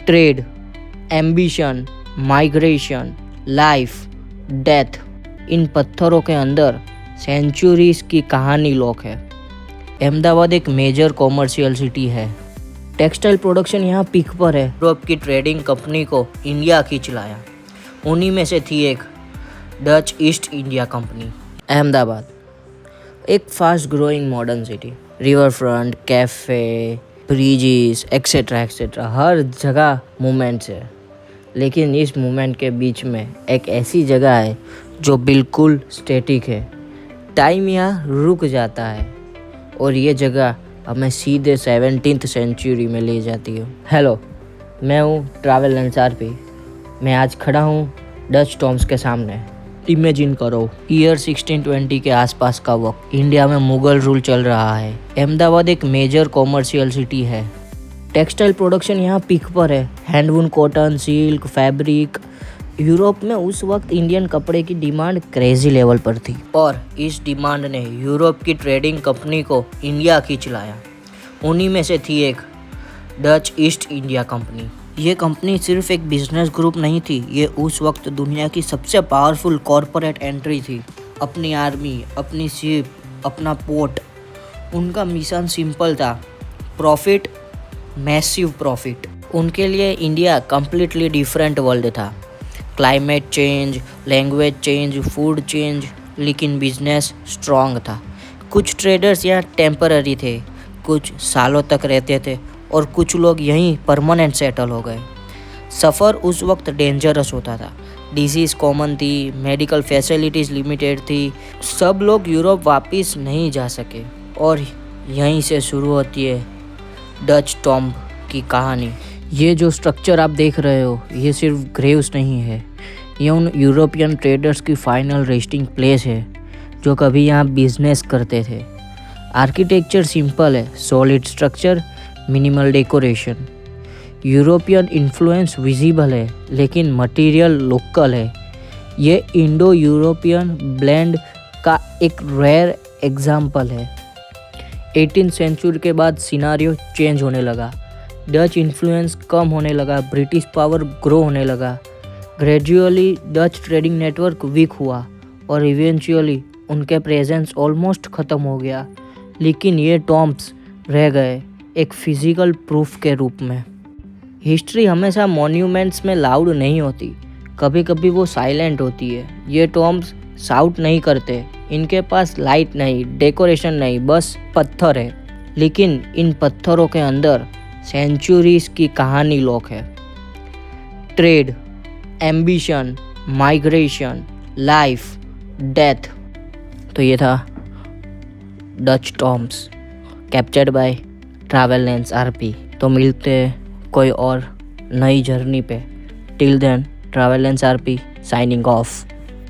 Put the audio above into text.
Trade, ambition, migration, life, death, इन पत्थरों के अंदर सेंचुरीज की कहानी लॉक है। अहमदाबाद एक मेजर कॉमर्शियल सिटी है। टेक्सटाइल प्रोडक्शन यहाँ पीक पर है। यूरोप की ट्रेडिंग कंपनी को इंडिया खींच लाया। उन्हीं में से थी एक Dutch East India Company. Ahmedabad एक fast growing modern city, river front, cafe, bridges etcetera etcetera, हर जगह मूवमेंट्स है। लेकिन इस मूवमेंट के बीच में एक ऐसी जगह है जो बिल्कुल स्टैटिक है। टाइम यहाँ रुक जाता है और ये जगह हमें सीधे 17th सेंचुरी में ले जाती है। हेलो, मैं हूँ ट्रैवल एंड आरपी। मैं आज खड़ा हूँ डच टॉम्स के सामने। इमेजिन करो, ईयर 1620 के आसपास का वक्त। इंडिया में मुगल रूल चल रहा है। अहमदाबाद एक मेजर कॉमर्शियल सिटी है। टेक्सटाइल प्रोडक्शन यहाँ पीक पर है। हैंडवून कॉटन, सिल्क, फैब्रिक। यूरोप में उस वक्त इंडियन कपड़े की डिमांड क्रेजी लेवल पर थी और इस डिमांड ने यूरोप की ट्रेडिंग कंपनी को इंडिया खींच लाया। उन्हीं में से थी एक डच ईस्ट इंडिया कंपनी। ये कंपनी सिर्फ एक बिजनेस ग्रुप नहीं थी, ये उस वक्त दुनिया की सबसे पावरफुल कॉरपोरेट एंट्री थी। अपनी आर्मी, अपनी शिप, अपना पोर्ट। उनका मिशन सिंपल था, प्रॉफिट, मैसिव प्रॉफिट। उनके लिए इंडिया कम्प्लीटली डिफरेंट वर्ल्ड था। Climate change, language change, food change, लेकिन बिजनेस स्ट्रॉन्ग था। कुछ ट्रेडर्स यहाँ टेम्पररी थे, कुछ सालों तक रहते थे और कुछ लोग यहीं परमानेंट सेटल हो गए। सफ़र उस वक्त डेंजरस होता था। डिजीज़ कॉमन थी, मेडिकल फैसिलिटीज़ लिमिटेड थी। सब लोग यूरोप वापस नहीं जा सके और यहीं से शुरू होती है डच टॉम्ब की कहानी। ये जो स्ट्रक्चर आप देख रहे हो, ये सिर्फ ग्रेव्स नहीं है, ये उन यूरोपियन ट्रेडर्स की फाइनल रेस्टिंग प्लेस है जो कभी यहाँ बिजनेस करते थे। आर्किटेक्चर सिंपल है, solid structure, minimal decoration. European influence visible है लेकिन मटेरियल लोकल है। ये इंडो यूरोपियन ब्लेंड का एक रेयर एग्जाम्पल है। 18th सेंचुरी के बाद सिनारियो चेंज होने लगा। डच इन्फ्लुएंस कम होने लगा, ब्रिटिश पावर ग्रो होने लगा। Gradually Dutch trading network weak हुआ और इवेंचुअली उनके प्रेजेंस ऑलमोस्ट ख़त्म हो गया। लेकिन ये टॉम्ब्स रह गए एक फिजिकल प्रूफ के रूप में। हिस्ट्री हमेशा मॉन्यूमेंट्स में लाउड नहीं होती, कभी कभी वो साइलेंट होती है। ये टॉम्ब्स शाउट नहीं करते, इनके पास लाइट नहीं, डेकोरेशन नहीं, बस पत्थर है। लेकिन इन पत्थरों के अंदर सेंचुरीज की कहानी लॉक है। Trade, ambition, migration, life, death. तो ये था Dutch tombs, captured by travel and RP. तो मिलते हैं कोई और नई जर्नी पे। Till then, travel and RP signing of.